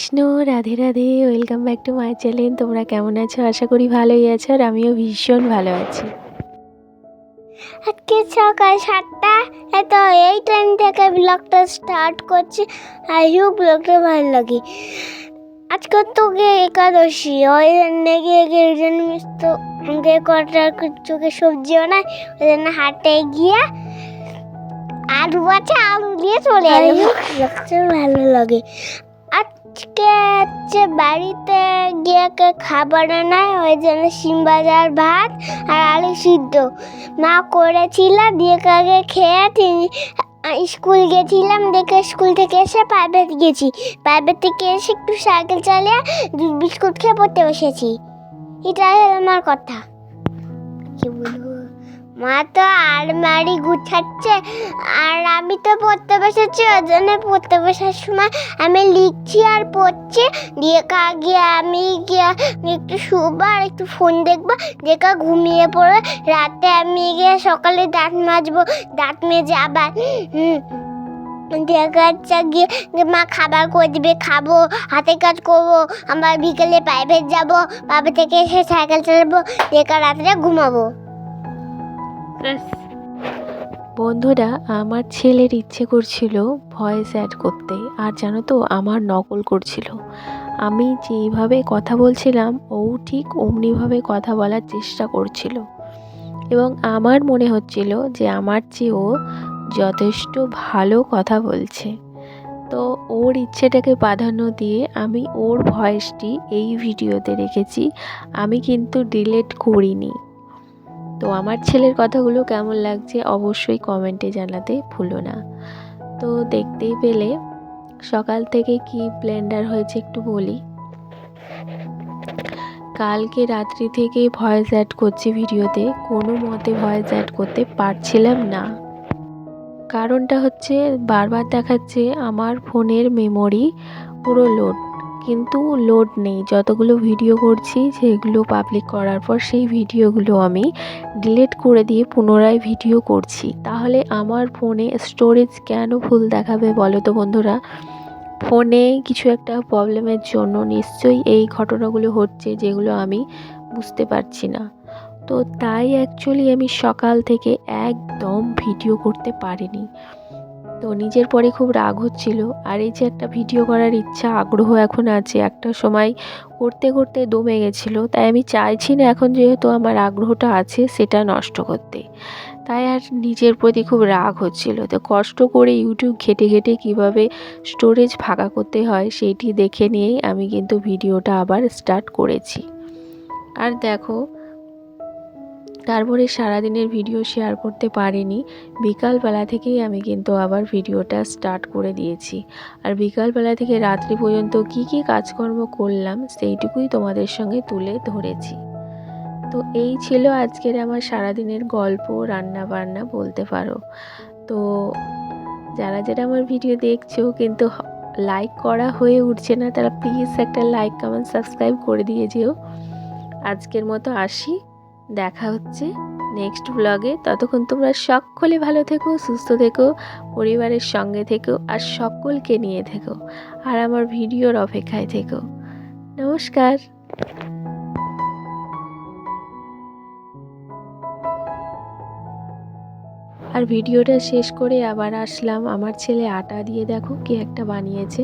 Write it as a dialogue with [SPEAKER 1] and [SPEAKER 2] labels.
[SPEAKER 1] Krishna, Radhe Radhe. Welcome back to my channel. তোমরা কেমন আছো? আশা করি ভালোই আছো, আর আমিও ভীষণ ভালো আছি।
[SPEAKER 2] আজকে সকাল 7টা তো এই টাইম থেকে ব্লগটা স্টার্ট করছি। আই হোপ ব্লগটা ভালো লাগে। আজকে তো একাদশী, ওই জন্য তো কটার চোখে সবজি বানায়, ওই জন্য হাটে গিয়ে আলু আছে, আলু দিয়ে চলে আসতে ভালো লাগে। আজকে হচ্ছে বাড়িতে গিয়ে খাবার আনায়, ওই জন্য শিম ভাজা আর ভাত আর আলু সিদ্ধ মা করেছিল। দিয়ে আগে খেয়ে স্কুল গেছিলাম, দেখে স্কুল থেকে এসে প্রাইভেট গেছি। প্রাইভেট থেকে এসে একটু সাইকেল চালিয়ে দুধ বিস্কুট খেয়ে পড়তে বসেছি। এটাই হলো আমার কথা। কি বলবো, মা তো আলমারি গুছাচ্ছে আর আমি তো পড়তে বসেছি। ওই জন্য পড়তে বসার সময় আমি লিখছি আর পড়ছি। দিয়ে গিয়ে আমি গিয়ে একটু শুবো আর একটু ফোন দেখবো, দেখে ঘুমিয়ে পড়ে। রাতে আমি গিয়ে সকালে দাঁত মাজবো, দাঁত মেজে আবার দেখা গিয়ে মা খাবার করে দিবে, খাবো, হাতে কাজ করবো। আমার বিকেলে প্রাইভেট যাবো, প্রাইভেট থেকে এসে সাইকেল চালাবো, দেখা রাত্রে ঘুমাবো।
[SPEAKER 1] বন্ধুরা, আমার ছেলের ইচ্ছে করছিল ভয়েস অ্যাড করতে, আর জানো তো আমার নকল করছিল। আমি যেইভাবে কথা বলছিলাম ও ঠিক অমনিভাবে কথা বলার চেষ্টা করছিল, এবং আমার মনে হচ্ছিল যে আমার চেয়ে ও যথেষ্ট ভালো কথা বলছে। তো ওর ইচ্ছেটাকে প্রাধান্য দিয়ে আমি ওর ভয়েসটি এই ভিডিওতে রেখেছি। আমি কিন্তু ডিলিট করিনি। তো আমার ছেলের কথাগুলো কেমন লাগছে অবশ্যই কমেন্টে জানাতে ভুলো না। তো দেখতেই পেলে সকাল থেকে কি ব্লেন্ডার হয়েছে একটু বলি। কালকে রাত্রি থেকে ভয়েস অ্যাড করছি ভিডিওতে, কোনো মতে ভয়েস অ্যাড করতে পারছিলাম না। কারণটা হচ্ছে বারবার দেখাচ্ছে আমার ফোনের মেমোরি পুরো লোড, কিন্তু লোড নেই। যতগুলো ভিডিও করছি সেগুলো পাবলিক করার পর সেই ভিডিওগুলো আমি ডিলিট করে দিয়ে পুনরায় ভিডিও করছি। তাহলে আমার ফোনে স্টোরেজ কেন ফুল দেখাবে বলো তো বন্ধুরা? ফোনে কিছু একটা প্রবলেমের জন্য নিশ্চয়ই এই ঘটনাগুলো হচ্ছে, যেগুলো আমি বুঝতে পারছি না। তো তাই অ্যাকচুয়ালি আমি সকাল থেকে একদম ভিডিও করতে পারিনি। তো নিজের পরে খুব রাগ হচ্ছিল। আর এই যে একটা ভিডিও করার ইচ্ছা আগ্রহ এখন আছে, একটা সময় করতে করতে দমে গেছিলো। তাই আমি চাইছি না এখন, যেহেতু আমার আগ্রহটা আছে, সেটা নষ্ট করতে। তাই আর নিজের প্রতি খুব রাগ হচ্ছিল। তো কষ্ট করে ইউটিউব ঘেটে ঘেটে কীভাবে স্টোরেজ ফাঁকা করতে হয় সেইটি দেখে নিয়েই আমি কিন্তু ভিডিওটা আবার স্টার্ট করেছি। আর দেখো, তারপরে সারাদিনের ভিডিও শেয়ার করতে পারিনি। বিকালবেলা থেকেই আমি কিন্তু আবার ভিডিওটা স্টার্ট করে দিয়েছি। আর বিকালবেলা থেকে রাত্রি পর্যন্ত কি কি কাজকর্ম করলাম সেইটুকুই তোমাদের সঙ্গে তুলে ধরেছি। তো এই ছিল আজকের আমার সারাদিনের গল্প, রান্না বান্না বলতে পারো। তো যারা যারা আমার ভিডিও দেখছো কিন্তু লাইক করা হয়ে উঠছে না, তারা প্লিজ একটা লাইক, কমেন্ট, সাবস্ক্রাইব করে দিয়ে যেও। আজকের মতো আসি, দেখা হচ্ছে নেক্সট ব্লগে। ততক্ষণ তোমরা সকলে ভালো থেকো, সুস্থ থেকো, পরিবারের সঙ্গে থেকো, আর সকলকে নিয়ে থেকো, আর আমার ভিডিওর অপেক্ষায় থেকো। নমস্কার। আর ভিডিওটা শেষ করে আবার আসলাম। আমার ছেলে আটা দিয়ে দেখো কি একটা বানিয়েছে।